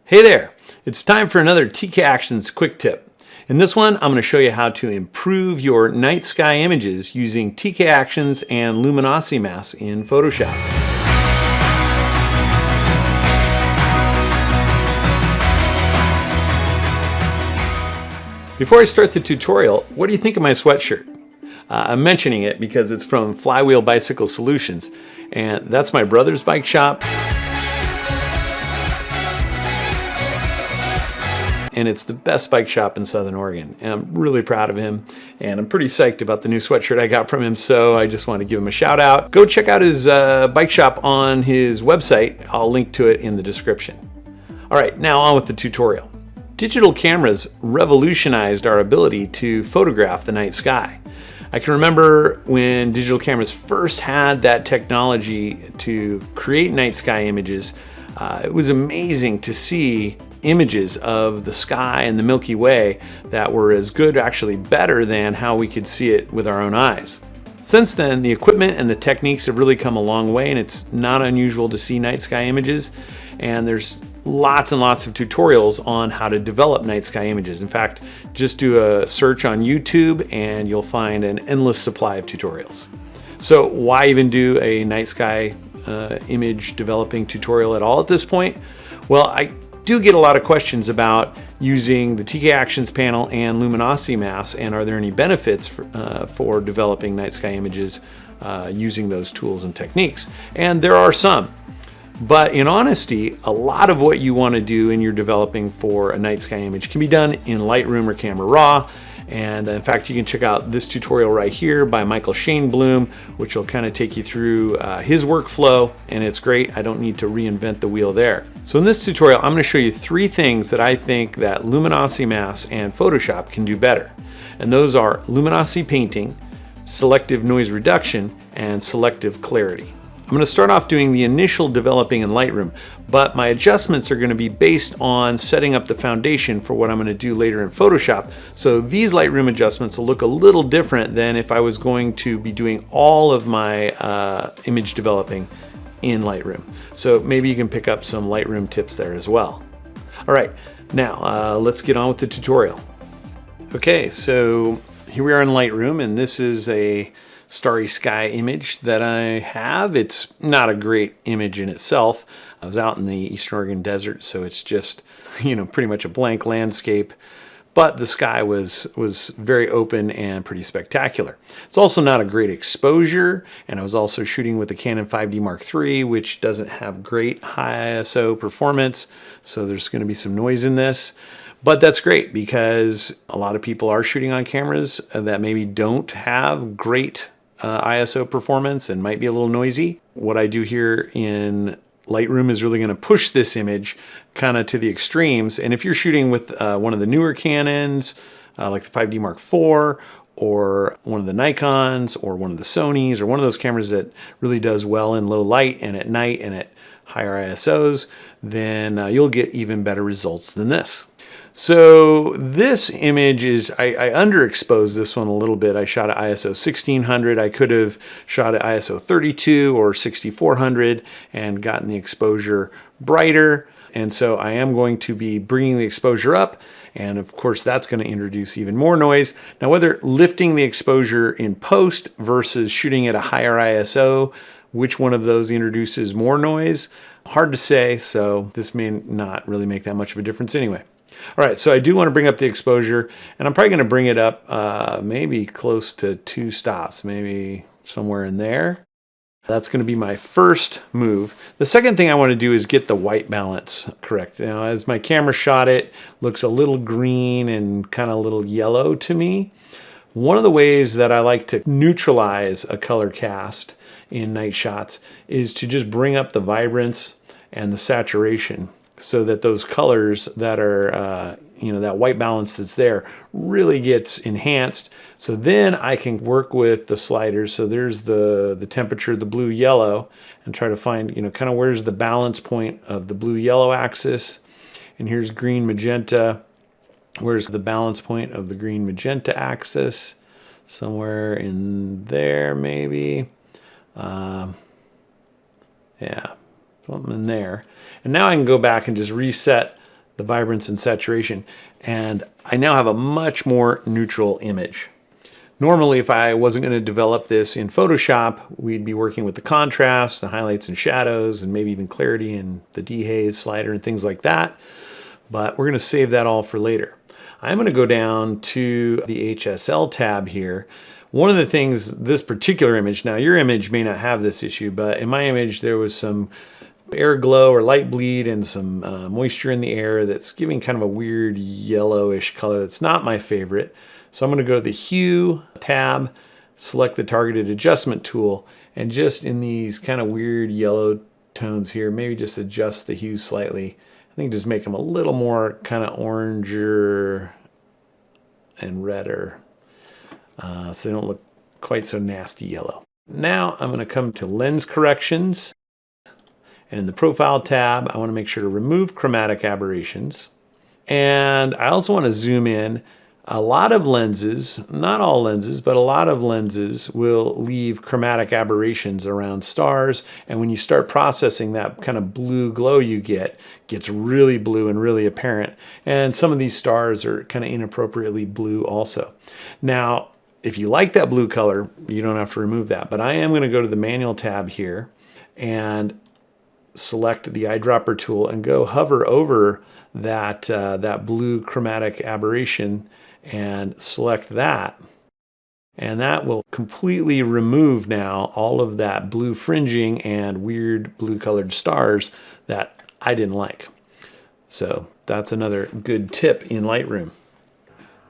Hey there, it's time for another TKActions quick tip. In this one, I'm going to show you how to improve your night sky images using TKActions and Luminosity Masks in Photoshop. Before I start the tutorial, what do you think of my sweatshirt? I'm mentioning it because it's from Flywheel Bicycle Solutions, and that's my brother's bike shop. And it's the best bike shop in Southern Oregon. And I'm really proud of him, and I'm pretty psyched about the new sweatshirt I got from him, so I just want to give him a shout out. Go check out his bike shop on his website. I'll link to it in the description. All right, now on with the tutorial. Digital cameras revolutionized our ability to photograph the night sky. I can remember when digital cameras first had that technology to create night sky images. It was amazing to see images of the sky and the Milky Way that were as good, actually better than how we could see it with our own eyes. Since then, the equipment and the techniques have really come a long way, and it's not unusual to see night sky images, and there's lots and lots of tutorials on how to develop night sky images. In fact, just do a search on YouTube and you'll find an endless supply of tutorials. So why even do a night sky image developing tutorial at all at this point? Well, I do get a lot of questions about using the TKActions panel and Luminosity Masks, and are there any benefits for developing night sky images using those tools and techniques? And there are some. But in honesty, a lot of what you want to do in your developing for a night sky image can be done in Lightroom or Camera Raw. And in fact, you can check out this tutorial right here by Michael Shane Bloom, which will kind of take you through his workflow, and it's great. I don't need to reinvent the wheel there. So in this tutorial, I'm going to show you 3 things that I think that Luminosity Masks and Photoshop can do better. And those are luminosity painting, selective noise reduction, and selective clarity. I'm going to start off doing the initial developing in Lightroom, but my adjustments are going to be based on setting up the foundation for what I'm going to do later in Photoshop. So these Lightroom adjustments will look a little different than if I was going to be doing all of my image developing in Lightroom. So maybe you can pick up some Lightroom tips there as well. All right, now let's get on with the tutorial. Okay, so here we are in Lightroom, and this is a starry sky image that I have. It's not a great image in itself. I was out in the Eastern Oregon desert, so it's just, pretty much a blank landscape, but the sky was very open and pretty spectacular. It's also not a great exposure, and I was also shooting with the Canon 5D Mark III, which doesn't have great high ISO performance, so there's going to be some noise in this. But that's great because a lot of people are shooting on cameras that maybe don't have great ISO performance and might be a little noisy. What I do here in Lightroom is really going to push this image kind of to the extremes. And if you're shooting with one of the newer Canons, like the 5D Mark IV, or one of the Nikons, or one of the Sonys, or one of those cameras that really does well in low light and at night and at higher ISOs, then you'll get even better results than this. So this image is, I underexposed this one a little bit. I shot at ISO 1600. I could have shot at ISO 32 or 6400 and gotten the exposure brighter. And so I am going to be bringing the exposure up. And of course, that's going to introduce even more noise. Now, whether lifting the exposure in post versus shooting at a higher ISO, which one of those introduces more noise? Hard to say. So this may not really make that much of a difference anyway. All right, so I do want to bring up the exposure, and I'm probably going to bring it up maybe close to 2 stops, maybe somewhere in there. That's going to be my first move. The second thing I want to do is get the white balance correct. Now, as my camera shot it, looks a little green and kind of a little yellow to me. One of the ways that I like to neutralize a color cast in night shots is to just bring up the vibrance and the saturation, so that those colors that are, that white balance that's there really gets enhanced. So then I can work with the sliders. So there's the temperature, the blue yellow, and try to find, kind of where's the balance point of the blue yellow axis. And here's green magenta. Where's the balance point of the green magenta axis? Somewhere in there, maybe. Yeah. Something in there. And now I can go back and just reset the vibrance and saturation, and I now have a much more neutral image. Normally, if I wasn't going to develop this in Photoshop, we'd be working with the contrast, the highlights and shadows, and maybe even clarity and the dehaze slider and things like that. But we're going to save that all for later. I'm going to go down to the HSL tab here. One of the things, this particular image, now your image may not have this issue, but in my image there was some air glow or light bleed and some moisture in the air that's giving kind of a weird yellowish color that's not my favorite. So I'm going to go to the Hue tab, select the targeted adjustment tool, and just in these kind of weird yellow tones here, maybe just adjust the hue slightly. I think just make them a little more kind of oranger and redder, so they don't look quite so nasty yellow. Now I'm going to come to lens corrections, and in the profile tab I want to make sure to remove chromatic aberrations, and I also want to zoom in. A lot of lenses, not all lenses, but a lot of lenses will leave chromatic aberrations around stars, and when you start processing, that kind of blue glow you get gets really blue and really apparent, and some of these stars are kind of inappropriately blue also. Now, if you like that blue color, you don't have to remove that, but I am going to go to the manual tab here and select the eyedropper tool and go hover over that, that blue chromatic aberration and select that. And that will completely remove now all of that blue fringing and weird blue colored stars that I didn't like. So that's another good tip in Lightroom.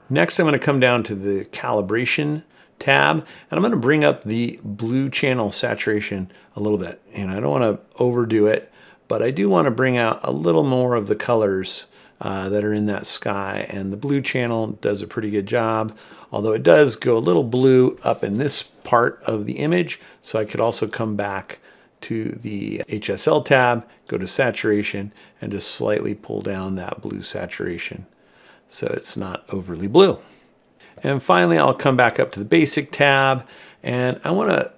Next, I'm going to come down to the calibration tab, and I'm going to bring up the blue channel saturation a little bit. And I don't want to overdo it, but I do want to bring out a little more of the colors that are in that sky, and the blue channel does a pretty good job, although it does go a little blue up in this part of the image. So I could also come back to the HSL tab, go to saturation, and just slightly pull down that blue saturation so it's not overly blue. And finally, I'll come back up to the basic tab, and I want to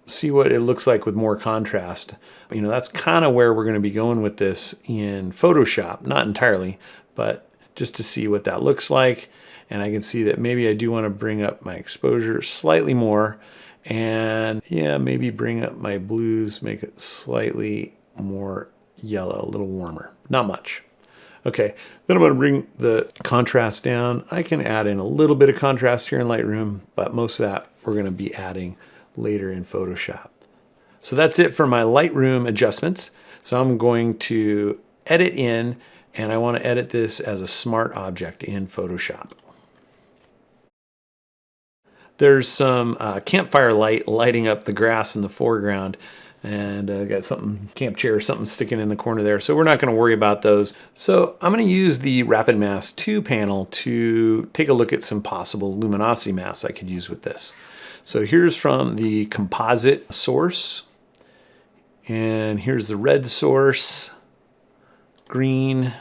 see what it looks like with more contrast. You know, that's kind of where we're going to be going with this in Photoshop, not entirely, but just to see what that looks like. And I can see that maybe I do want to bring up my exposure slightly more, and yeah, maybe bring up my blues, make it slightly more yellow, a little warmer, not much. Okay, then I'm going to bring the contrast down. I can add in a little bit of contrast here in Lightroom, but most of that we're going to be adding later in Photoshop. So that's it for my Lightroom adjustments. So I'm going to edit in, and I want to edit this as a smart object in Photoshop. There's some campfire light lighting up the grass in the foreground, and got something, camp chair or something sticking in the corner there. So we're not going to worry about those. So I'm going to use the Rapid Mask 2 panel to take a look at some possible luminosity masks I could use with this. So here's from the composite source, and here's the red source, green,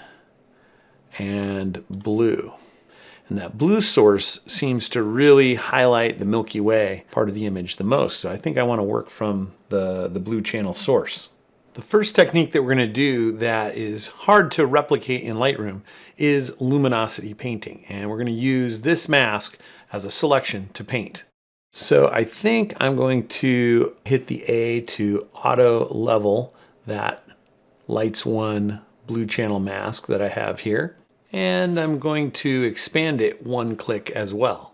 and blue. And that blue source seems to really highlight the Milky Way part of the image the most. So I think I want to work from the blue channel source. The first technique that we're going to do that is hard to replicate in Lightroom is luminosity painting. And we're going to use this mask as a selection to paint. So I think I'm going to hit the A to auto level that Lights 1 blue channel mask that I have here. And I'm going to expand it one click as well.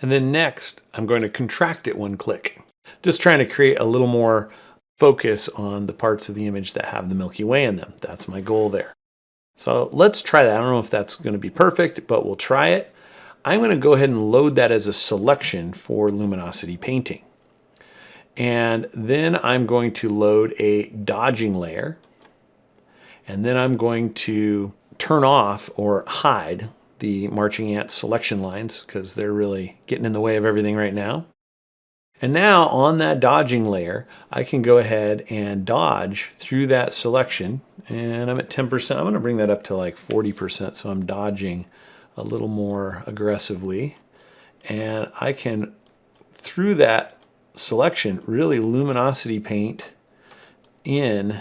And then next, I'm going to contract it one click. Just trying to create a little more focus on the parts of the image that have the Milky Way in them. That's my goal there. So let's try that. I don't know if that's going to be perfect, but we'll try it. I'm going to go ahead and load that as a selection for luminosity painting. And then I'm going to load a dodging layer. And then I'm going to turn off or hide the marching ant selection lines because they're really getting in the way of everything right now. And now on that dodging layer, I can go ahead and dodge through that selection. And I'm at 10%. I'm going to bring that up to like 40%. So I'm dodging a little more aggressively, and I can, through that selection, really luminosity paint in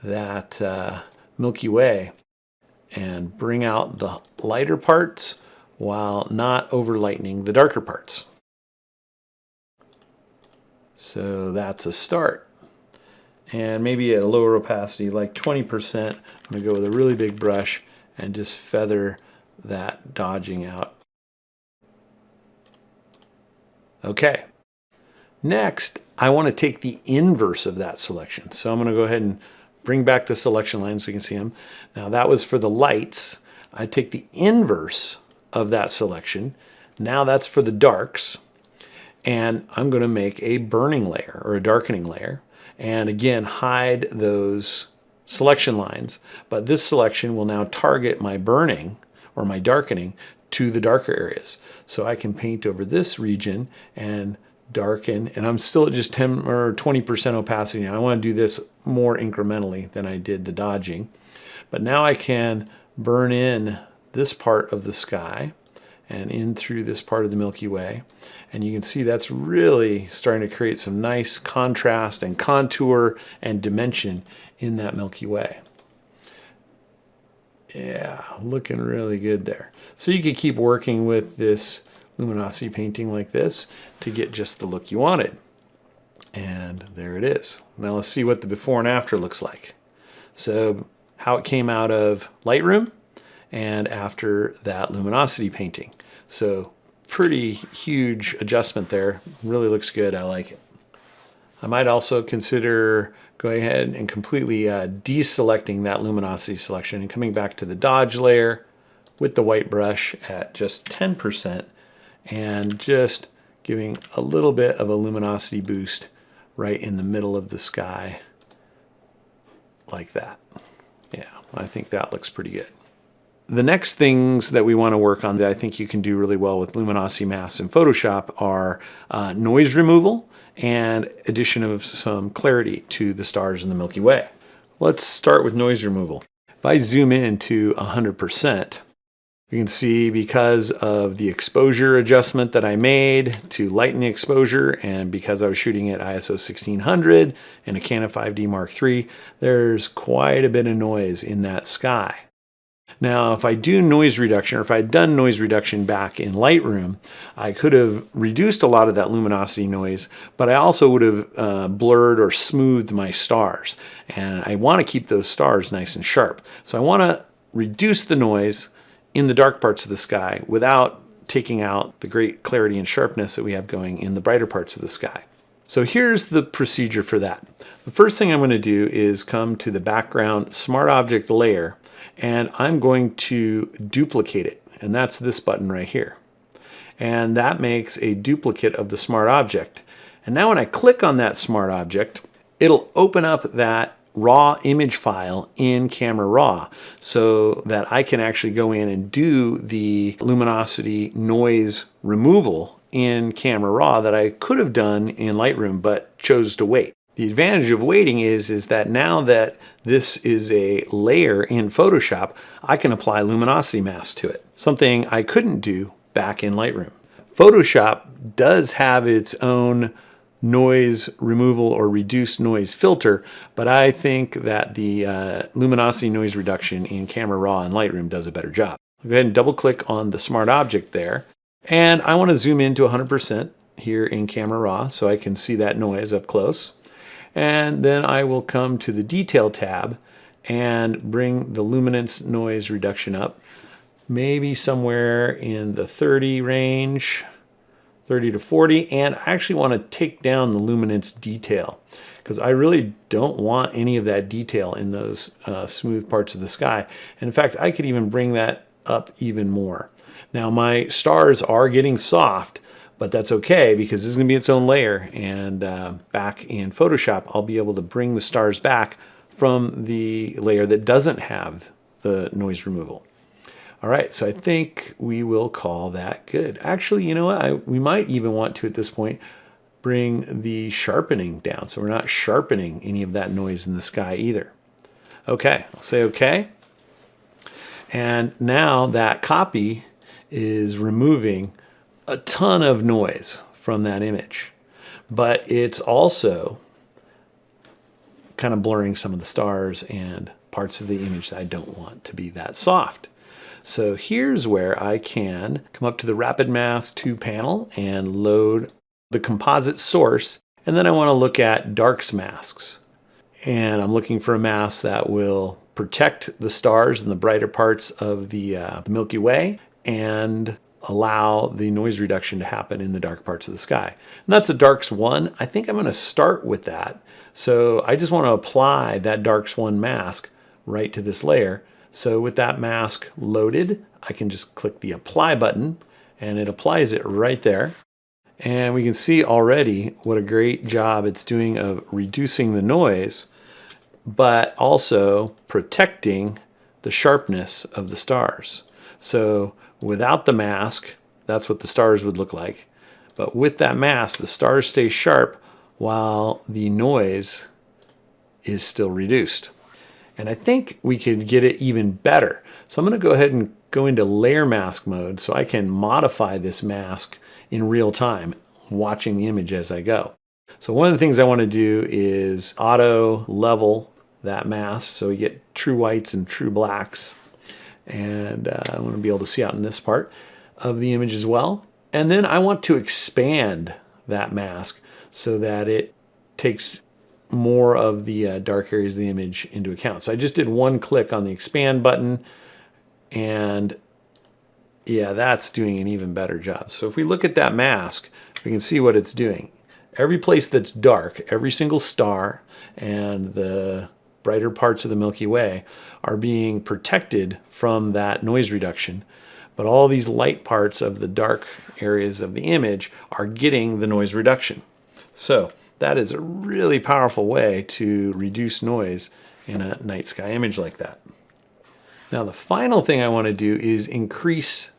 that Milky Way. and bring out the lighter parts while not over lightening the darker parts. So that's a start. And maybe at a lower opacity, like 20%, I'm going to go with a really big brush and just feather that dodging out. Okay. Next, I want to take the inverse of that selection. So I'm going to go ahead and bring back the selection line so you can see them. Now that was for the lights. I take the inverse of that selection. Now that's for the darks. And I'm going to make a burning layer or a darkening layer. And again, hide those selection lines. But this selection will now target my burning or my darkening to the darker areas. So I can paint over this region and darken, and I'm still at just 10 or 20% opacity now. I want to do this more incrementally than I did the dodging. But now I can burn in this part of the sky and in through this part of the Milky Way. And you can see that's really starting to create some nice contrast and contour and dimension in that Milky Way. Yeah, looking really good there. So you could keep working with this luminosity painting like this to get just the look you wanted. And there it is. Now let's see what the before and after looks like. So how it came out of Lightroom and after that luminosity painting. So pretty huge adjustment there. Really looks good. I like it. I might also consider going ahead and completely deselecting that luminosity selection and coming back to the dodge layer with the white brush at just 10% and just giving a little bit of a luminosity boost right in the middle of the sky like that. Yeah, I think that looks pretty good. The next things that we want to work on that I think you can do really well with Luminosity Masks in Photoshop are noise removal and addition of some clarity to the stars in the Milky Way. Let's start with noise removal. If I zoom in to 100%, you can see because of the exposure adjustment that I made to lighten the exposure, and because I was shooting at ISO 1600 and a Canon 5D Mark III, there's quite a bit of noise in that sky. Now, if I do noise reduction, or if I had done noise reduction back in Lightroom, I could have reduced a lot of that luminosity noise, but I also would have blurred or smoothed my stars. And I want to keep those stars nice and sharp. So I want to reduce the noise in the dark parts of the sky without taking out the great clarity and sharpness that we have going in the brighter parts of the sky. So here's the procedure for that. The first thing I'm going to do is come to the background Smart Object layer, and I'm going to duplicate it, and that's this button right here. And that makes a duplicate of the smart object. And now when I click on that smart object, it'll open up that raw image file in Camera Raw so that I can actually go in and do the luminosity noise removal in Camera Raw that I could have done in Lightroom but chose to wait. The advantage of waiting is that now that this is a layer in Photoshop, I can apply luminosity masks to it, something I couldn't do back in Lightroom. Photoshop does have its own noise removal or reduced noise filter, but I think that the luminosity noise reduction in Camera Raw and Lightroom does a better job. Go ahead and double click on the smart object there, and I want to zoom in to 100% here in Camera Raw so I can see that noise up close. And then I will come to the Detail tab and bring the luminance noise reduction up, maybe somewhere in the 30 range, 30 to 40, and I actually want to take down the luminance detail because I really don't want any of that detail in those smooth parts of the sky. And in fact, I could even bring that up even more. Now my stars are getting soft, but that's okay because this is going to be its own layer, and back in Photoshop I'll be able to bring the stars back from the layer that doesn't have the noise removal. All right, so I think we will call that good. Actually, you know what? We might even want to, at this point, bring the sharpening down so we're not sharpening any of that noise in the sky either. Okay, I'll say okay. And now that copy is removing a ton of noise from that image, but it's also kind of blurring some of the stars and parts of the image that I don't want to be that soft. So here's where I can come up to the Rapid Mask 2 panel and load the composite source. And then I want to look at darks masks. And I'm looking for a mask that will protect the stars and the brighter parts of the Milky Way and allow the noise reduction to happen in the dark parts of the sky. And that's a darks 1. I think I'm going to start with that. So I just want to apply that darks 1 mask right to this layer. So with that mask loaded, I can just click the apply button and it applies it right there. And we can see already what a great job it's doing of reducing the noise, but also protecting the sharpness of the stars. So without the mask, that's what the stars would look like. But with that mask, the stars stay sharp while the noise is still reduced. And I think we could get it even better. So I'm going to go ahead and go into layer mask mode so I can modify this mask in real time, watching the image as I go. So one of the things I want to do is auto level that mask so we get true whites and true blacks. And I want to be able to see out in this part of the image as well. And then I want to expand that mask so that it takes more of the dark areas of the image into account. So I just did one click on the expand button, and yeah, that's doing an even better job. So if we look at that mask, we can see what it's doing. Every place that's dark, every single star and the brighter parts of the Milky Way are being protected from that noise reduction. But all these light parts of the dark areas of the image are getting the noise reduction. So that is a really powerful way to reduce noise in a night sky image like that. Now the final thing I want to do is increase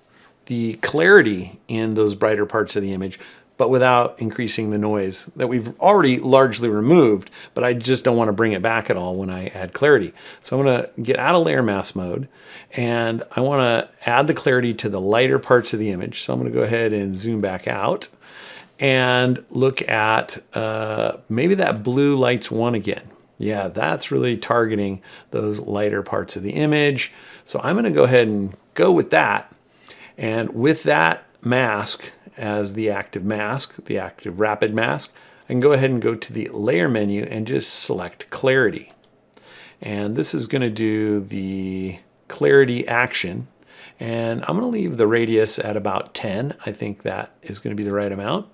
the clarity in those brighter parts of the image, but without increasing the noise that we've already largely removed, but I just don't want to bring it back at all when I add clarity. So I'm going to get out of layer mask mode, and I want to add the clarity to the lighter parts of the image. So I'm going to go ahead and zoom back out and look at maybe that blue lights 1 again. Yeah, that's really targeting those lighter parts of the image. So I'm going to go ahead and go with that. And with that mask as the active mask, the active rapid mask, I can go ahead and go to the layer menu and just select clarity. And this is going to do the clarity action. And I'm going to leave the radius at about 10. I think that is going to be the right amount.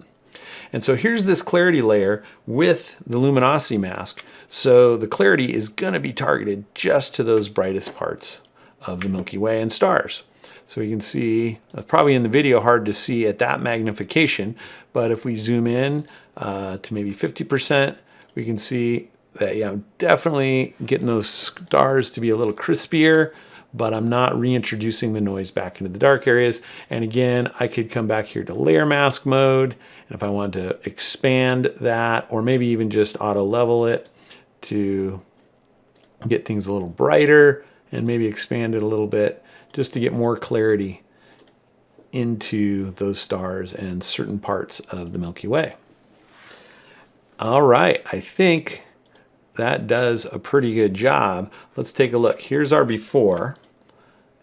And so here's this clarity layer with the luminosity mask. So the clarity is going to be targeted just to those brightest parts of the Milky Way and stars. So you can see, probably in the video hard to see at that magnification, but if we zoom in to maybe 50%, we can see that, yeah, I'm definitely getting those stars to be a little crispier, but I'm not reintroducing the noise back into the dark areas. And again, I could come back here to layer mask mode, and if I want to expand that, or maybe even just auto level it to get things a little brighter, and maybe expand it a little bit, just to get more clarity into those stars and certain parts of the Milky Way. All right, I think that does a pretty good job. Let's take a look. Here's our before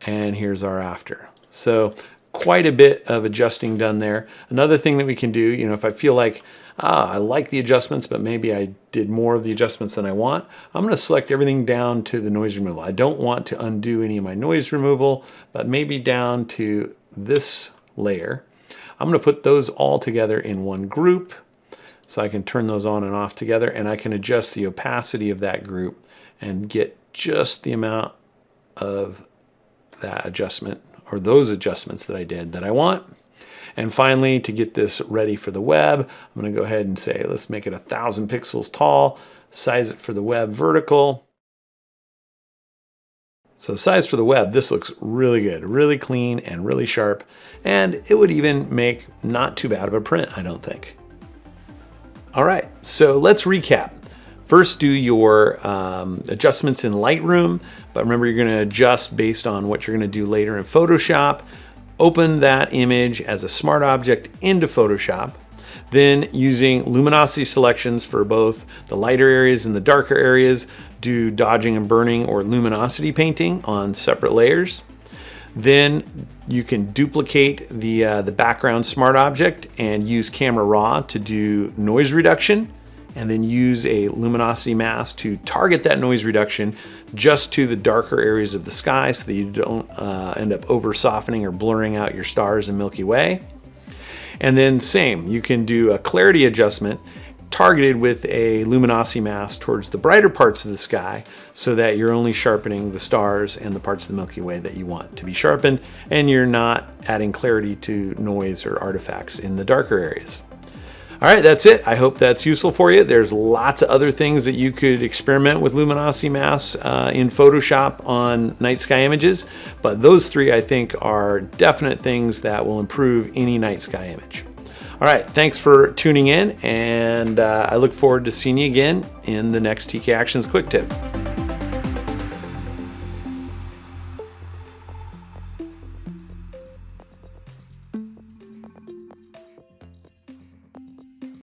and here's our after. So quite a bit of adjusting done there. Another thing that we can do, you know, if I feel like, I like the adjustments, but maybe I did more of the adjustments than I want, I'm going to select everything down to the noise removal. I don't want to undo any of my noise removal, but maybe down to this layer. I'm going to put those all together in one group so I can turn those on and off together, and I can adjust the opacity of that group and get just the amount of that adjustment or those adjustments that I did that I want. And finally, to get this ready for the web, I'm going to go ahead and say, let's make it 1,000 pixels tall, size it for the web vertical. So size for the web, this looks really good, really clean and really sharp. And it would even make not too bad of a print, I don't think. All right, so let's recap. First, do your adjustments in Lightroom, but remember you're going to adjust based on what you're going to do later in Photoshop. Open that image as a smart object into Photoshop. Then using luminosity selections for both the lighter areas and the darker areas, do dodging and burning or luminosity painting on separate layers. Then you can duplicate the background smart object and use camera raw to do noise reduction, and then use a luminosity mask to target that noise reduction just to the darker areas of the sky so that you don't end up over softening or blurring out your stars and Milky Way. And then same, you can do a clarity adjustment targeted with a luminosity mask towards the brighter parts of the sky so that you're only sharpening the stars and the parts of the Milky Way that you want to be sharpened, and you're not adding clarity to noise or artifacts in the darker areas. All right, that's it. I hope that's useful for you. There's lots of other things that you could experiment with luminosity masks in Photoshop on night sky images, but those three I think are definite things that will improve any night sky image. All right, thanks for tuning in, and I look forward to seeing you again in the next TKActions Quick Tip.